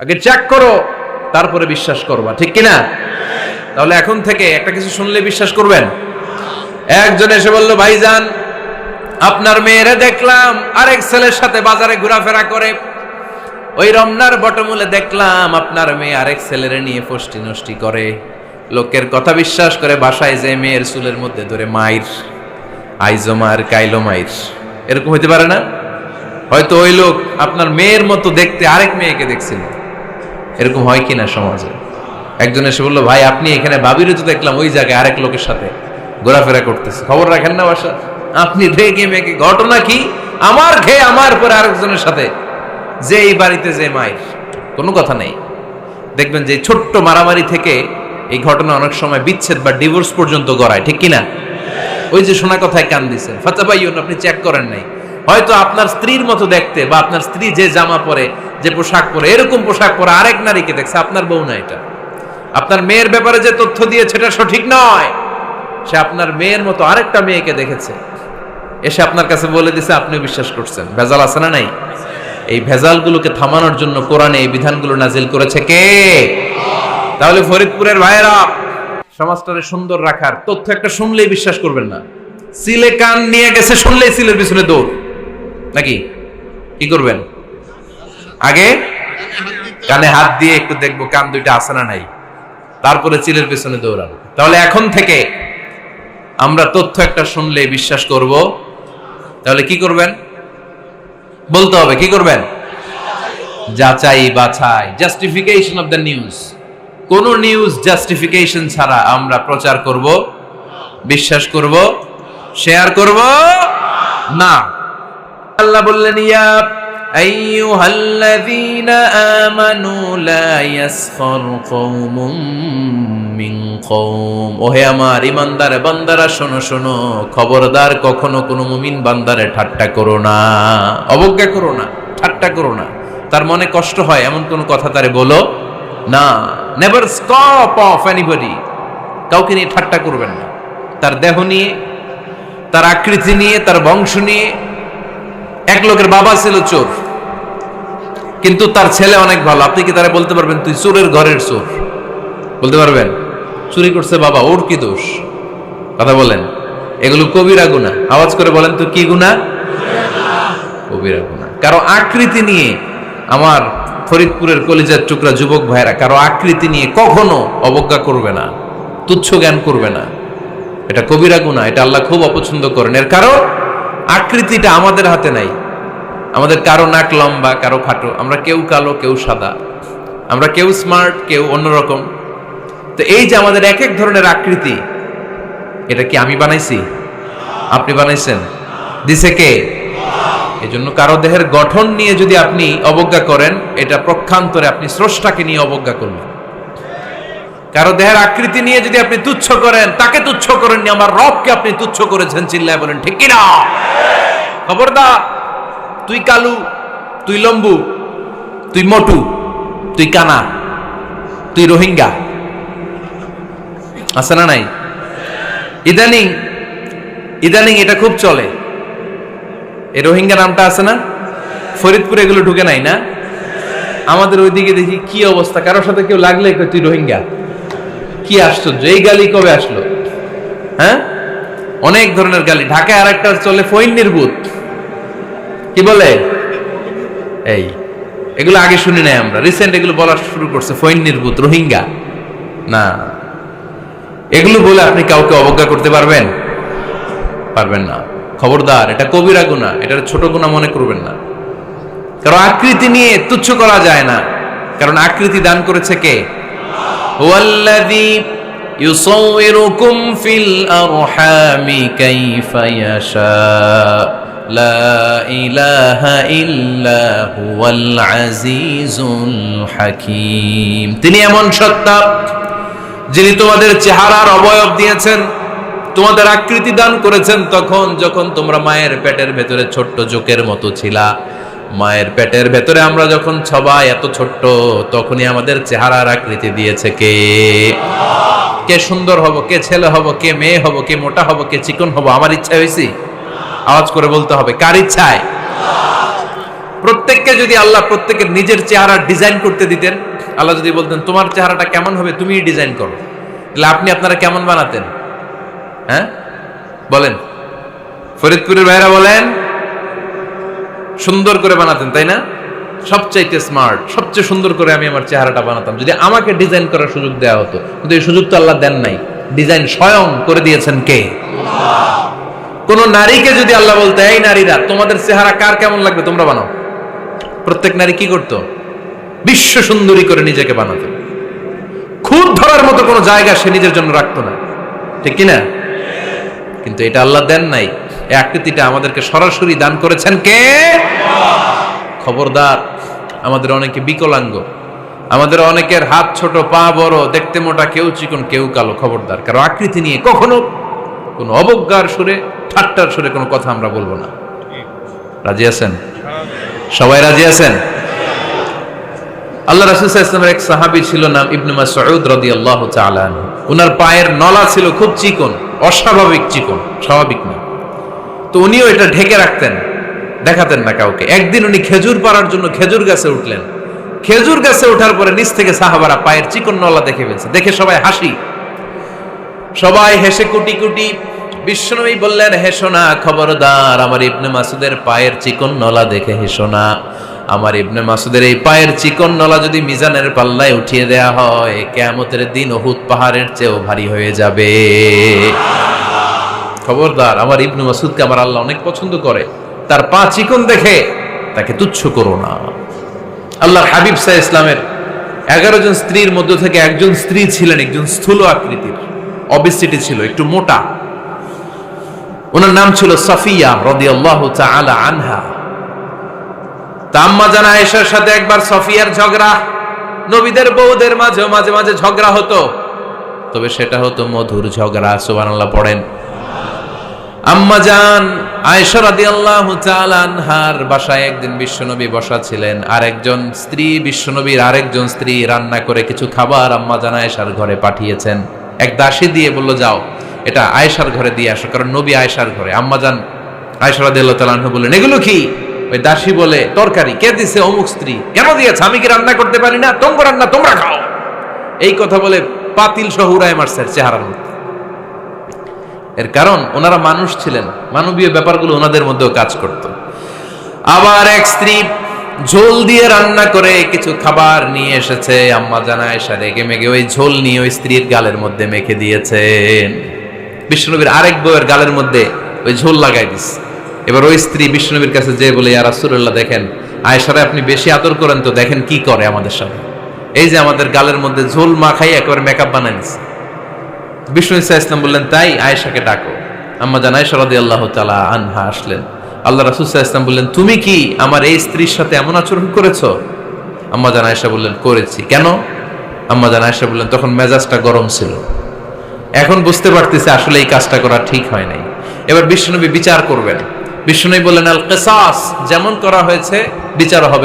আগে চেক করো, তারপরে বিশ্বাস করবা, ঠিক কিনা? তাহলে এখন থেকে একটা কিছু শুনলে বিশ্বাস করবেন। একজন এসে বলল, ভাইজান আপনার মেয়েরে দেখলাম আরেক ছেলের সাথে বাজারে ঘোরাফেরা করে, ওই রমনার বটমূলে দেখলাম আপনার মেয়ে আরেক ছেলেরে নিয়ে ফষ্টি নষ্টি করে। লোকের কথা বিশ্বাস করে বাসায় যে মেয়ের চুলের মধ্যে ধরে মাইর, আইজো মার কাইলো মাইর, এরকম হইতে পারে না? হয়তো ওই লোক আপনার মেয়ের মতো দেখতে আরেক মেয়েকে দেখছিল। এরকম হয় কিনা সমাজে? একজন এসে বললো, ভাই আপনি এখানে ভাবিরে তো দেখলাম ওই জায়গায় আরেক লোকের সাথে ঘোরাফেরা করতেছে, খবর রাখেন না বাসা? আপনি দেখে মেয়েকে, ঘটনা কি? আমার খেয়ে আমার পরে আরেকজনের সাথে, যে এই বাড়িতে যে মায়ের, কোনো কথা নেই। দেখবেন যে ছোট্ট মারামারি থেকে এই ঘটনা অনেক সময় বিচ্ছেদ বা ডিভোর্স পর্যন্ত গড়ায়, ঠিক কিনা? ওই যে শোনা কথায় কান দিচ্ছেন, ফাতাবাইয়ুন, আপনি চেক করেন নাই। হয়তো আপনার স্ত্রীর মতো দেখতে বা আপনার স্ত্রী যে জামা পরে, যে পোশাক পরে, এরকম পোশাক পরে আরেক নারীকে দেখছে, আপনার বউ না এটা। আপনার মেয়ের ব্যাপারে যে তথ্য দিয়েছে এটা সঠিক নয়, সে আপনার মেয়ের মতো আরেকটা মেয়েকে দেখেছে, এসে আপনার কাছে বলে দিছে, আপনি বিশ্বাস করছেন। ভেজাল আছে না নাই? এই ভেজালগুলোকে থামানোর জন্য কোরআনে এই বিধানগুলো নাজিল করেছে কে? তাহলে ফরিদপুরের ভাইয়েরা, সমাজটারে সুন্দর রাখার তথ্য একটা শুনলেই বিশ্বাস করবেন না। সিলে কান নিয়ে গেছে, শুনলেই সিলের পিছনে দৌড়, নাকি? কি করবেন? আগে কানে হাত দিয়ে একটু দেখবো কান দুইটা আছে না নাই, তারপরে চিলের পেছনে দৌড়াবো। তাহলে এখন থেকে আমরা তথ্য একটা শুনলে বিশ্বাস করব। তাহলে কি করবেন? বলতে হবে কি করবেন? যাচাই বাছাই, জাস্টিফিকেশন অফ দ্য নিউজ। কোন নিউজ জাস্টিফিকেশন ছাড়া আমরা প্রচার করব, বিশ্বাস করব, শেয়ার করব না। আল্লাহ বললেন, ইয়া আইয়ুহাল্লাযীনা আমানু লা ইয়াসখার কওমুম মিন কওম। ওহে আমার ঈমানদার বান্দারা, শোনো শোনো, খবরদার কখনো কোনো মুমিন বান্দারে ঠাট্টা করো না, অবজ্ঞা করো না, ঠাট্টা করো না। তার মনে কষ্ট হয় এমন কোন কথা তারে বলো না। নেভার স্কপ অফ এনিবডি, কাউকে নিয়ে ঠাট্টা করবেন না। তার দেহ নিয়ে, তার আকৃতি নিয়ে, তার বংশ নিয়ে। এক লোকের বাবা ছিল চোর, কিন্তু তার ছেলে অনেক ভালো। আপনি কি তারা বলতে পারবেন তুই চোরের ঘরের চোর? বলতে পারবেন? চুরি করছে বাবা, ওর কি দোষ? কথা বলেন। এগুলো কবিরা গুনাহ। আওয়াজ করে বলেন তো, কি গুনাহ? কবিরা গুনাহ। কারো আকৃতি নিয়ে, আমার ফরিদপুরের কলিজার টুকরা যুবক ভাইরা, কারো আকৃতি নিয়ে কখনো অবজ্ঞা করবে না, তুচ্ছ জ্ঞান করবে না। এটা কবিরা গুনাহ, এটা আল্লাহ খুব অপছন্দ করেন। এর কারণ আকৃতিটা আমাদের হাতে নাই। আমাদের কারো নাক লম্বা, কারো খাটো, আমরা কেউ কালো, কেউ সাদা, আমরা কেউ স্মার্ট, কেউ অন্যরকম। তো এই যে আমাদের এক এক ধরনের আকৃতি, এটা কি আমি বানাইছি? আপনি বানাইছেন? দিছে কে? এই জন্য কারো দেহের গঠন নিয়ে যদি আপনি অবজ্ঞা করেন, এটা প্রক্ষান্তরে আপনি স্রষ্টাকে নিয়ে অবজ্ঞা করলেন। কারো দেহের আকৃতি নিয়ে যদি আপনি তুচ্ছ করেন, তাকে তুচ্ছ করেননি, আমার রবকে আপনি তুচ্ছ করেছেন। চিল্লায় বলেন ঠিক কিনা? খবরদার, তুই কালু, তুই লম্বু, তুই মোটু, তুই কানা, তুই রোহিঙ্গা, আছে না নাই? ইদানিং ইদানিং এটা খুব চলে। এই রোহিঙ্গা নামটা আছে না? ফরিদপুরে এগুলো ঢুকে নাই না? আমাদের ওইদিকে দেখি কি অবস্থা, কারোর সাথে কেউ লাগলে তুই রোহিঙ্গা। কি আশ্চর্য, এই গালি কবে আসলো? হ্যাঁ, অনেক ধরনের গালি। ঢাকায় আর একটা চলে, ফইন্নির ভূত। কি বলে? এই এগুলো আগে শুনি নাই আমরা, রিসেন্ট এগুলো বলা শুরু করছে। ফইন্নির ভূত, রোহিঙ্গা না। এগুলো বলে আপনি কাউকে অবজ্ঞা করতে পারবেন? পারবেন না। খবরদার, এটা কবিরা গুনাহ, এটা ছোট গুনাহ মনে করবেন না। কারণ আকৃতি নিয়ে তুচ্ছ করা যায় না, কারণ আকৃতি দান করেছে কে? হুয়াল্লাযী ইউসাউইরুকুম ফিল আরহামি কাইফা ইয়াশা, লা ইলাহা ইল্লা হুয়াল আজিজুল হাকীম। তিনি এমন সত্তা যিনি তোমাদের চেহারার অবয়ব দিয়েছেন, তোমাদের আকৃতি দান করেছেন তখন যখন তোমরা মায়ের পেটের ভেতরে ছোট্ট জোকের মতো ছিলা। মায়ের পেটের ভেতরে আমরা যখন সবাই এত ছোট্ট, তখনই আমাদের চেহারার আকৃতি দিয়েছে কে? কে সুন্দর হব, কে ছেলে হব, কে মেয়ে হব, কে মোটা হব, কে চিকন হব আমার ইচ্ছা হয়েছি? আওয়াজ করে বলতে হবে, কার ইচ্ছায়? প্রত্যেককে যদি আল্লাহ প্রত্যেকের নিজের চেহারা ডিজাইন করতে দিতেন, আল্লাহ যদি বলতেন তোমার চেহারাটা কেমন হবে তুমিই ডিজাইন করো, তাহলে আপনি আপনারা কেমন বানাতেন? হ্যাঁ বলেন, ফরিদপুরের ভাইরা বলেন, সুন্দর করে বানাতেন তাই না? সবচাইতে স্মার্ট, সবচেয়ে সুন্দর করে আমি আমার চেহারাটা বানাতাম যদি আমাকে ডিজাইন করার সুযোগ দেওয়া হতো। কিন্তু এই সুযোগ তো আল্লাহ দেন নাই। ডিজাইন স্বয়ং করে দিয়েছেন কে? কোন নারীকে যদি আল্লাহ বলতে এই নারীরা তোমাদের চেহারা কার কেমন লাগবে তোমরা বানাও, প্রত্যেক নারী কি করতো? বিশ্ব সুন্দরী করে নিজেকে বানাতো। খুব ধরার মতো কোনো জায়গা সে নিজের জন্য রাখতো না, ঠিক কিনা? কিন্তু এটা আল্লাহ দেন নাই। এই আকৃতিটা আমাদেরকে সরাসরি দান করেছেন কে? খবরদার, আমাদের অনেকে বিকলাঙ্গ, আমাদের অনেকের হাত ছোট, পা বড়, দেখতে মোটা, কেউ চিকন কেউ কালো। খবরদার, কারো আকৃতি নিয়ে কখনো কোনো অবজ্ঞার সুরে, ঠাট্টার সুরে কোনো কথা আমরা বলবো না। রাজি আছেন? সবাই রাজি আছেন? আল্লাহ রাসূল সাল্লাল্লাহু আলাইহি ওয়াসাল্লামের এক সাহাবী ছিল, নাম ইবনে মাসউদ রাদিয়াল্লাহু তাআলা আনহু। ওনার পায়ের নলা ছিল খুব চিকন, অস্বাভাবিক চিকন, স্বাভাবিক না। তো উনিও এটা ঢেকে রাখতেন, দেখাতেন না কাউকে। একদিন উনি খেজুর পাড়ার জন্য খেজুর গাছে উঠলেন। খেজুর গাছে ওঠার পরে নিচ থেকে সাহাবারা পায়ের চিকন নলা দেখে ফেলছে। দেখে সবাই হাসি, সবাই হেসে কুটি কুটি। বিশ্বনবী বললেন, হেসো না, খবরদার, আমার ইবনে মাসুদের পায়ের চিকন নলা দেখে হেসো না। আমার ইবনে মাসুদের এই পায়ের চিকন নলা যদি মিজানের পাল্লায় উঠিয়ে দেয়া হয়, কিয়ামতের দিন উহুদ পাহাড়ের চেয়েও ভারী হয়ে যাবে। খবরদার, আমার ইবনে মাসুদকে আমার আল্লাহ অনেক পছন্দ করে, তার পা চিকন দেখে তাকে তুচ্ছ করো না। আল্লাহর হাবিব সাল্লাল্লাহু আলাইহি ইসলামের 11 জন স্ত্রীর মধ্য থেকে একজন স্ত্রী ছিলেন একজন স্থূল আকৃতির, অবেসিটি ছিল, একটু মোটা। ওনার নাম ছিল সাফিয়া রাদিয়াল্লাহু তাআলা আনহা। আম্মা জান আয়েশার সাথে একবার সাফিয়ার ঝগড়া। নবীদের বউদের মাঝে মাঝে মাঝে ঝগড়া হতো, তবে সেটা হতো মধুর ঝগড়া। সুবহানাল্লাহ পড়েন। আম্মা জান আয়েশা রাদিয়াল্লাহু তাআলা আনহার বাসায় একদিন বিশ্বনবী বসা ছিলেন। আরেকজন স্ত্রী, বিশ্বনবীর আরেকজন স্ত্রী রান্না করে কিছু খাবার আম্মা জান আয়েশার ঘরে পাঠিয়েছেন। এক দাসী দিয়ে বলল, যাও এটা আয়েশার ঘরে দিয়ে আসো, কারণ নবী আয়েশার ঘরে। আম্মা জান আয়েশা রাদিয়াল্লাহু তাআলা আনহা বললেন, এগুলো কি? ওই দাসী বলে, তরকারি। কে দিছে? অমুক স্ত্রী। কেন দিয়েছে? আমি কি রান্না করতে পারি না? তোমরা রান্না তোমরা খাও। এই কথা বলে পাতিল সহ উড়ায় মারছে চেহারার মধ্যে। এর কারণ ওনারা মানুষ ছিলেন, মানবীয় ব্যাপারগুলো ওনাদের মধ্যেও কাজ করত। আবার এক স্ত্রী ঝোল দিয়ে রান্না করে কিছু খাবার নিয়ে এসেছে। আম্মা জান আয়েশা রেগে মেগে ওই ঝোল নিয়ে ওই স্ত্রীর গালের মধ্যে মেখে দিয়েছেন। বিশ্বনবীর আরেক বউয়ের গালের মধ্যে ওই ঝোল লাগাই দিস। এবার ওই স্ত্রী বিশ্বনবীর কাছে যেয়ে বলে, ইয়া রাসূলুল্লাহ, দেখেন আয়েশারে আপনি বেশি আদর করেন তো, দেখেন কি করে আমাদের সাথে। এই যে আমাদের গালের মধ্যে ঝোল মাখাই একেবারে মেকআপ বানাই দিচ্ছে। বিষ্ণু সাল্লাল্লাহু আলাইহি ওয়াসাল্লাম বললেন, তাই আয়েশাকে ডাকো। আম্মা জান আয়েশা রাদিয়াল্লাহু তাআলা আনহা আসলেন। আল্লাহ রাসূল সাল্লাল্লাহু আলাইহি ওয়াসাল্লাম বললেন, তুমি কি আমার এই স্ত্রীর সাথে এমন আচরণ করেছো? আম্মা জান আয়েশা বললেন, করেছি। কেন? আম্মা জান আয়েশা বললেন, তখন মেজাজটা গরম ছিল, এখন বুঝতে পারতেছে আসলে এই কাজটা করা ঠিক হয় নাই। এবার বিশ্বনবী বিচার করবেন। বিশ্বনবী বললেন, আল কিসাস, যেমন করা হয়েছে বিচার হবে।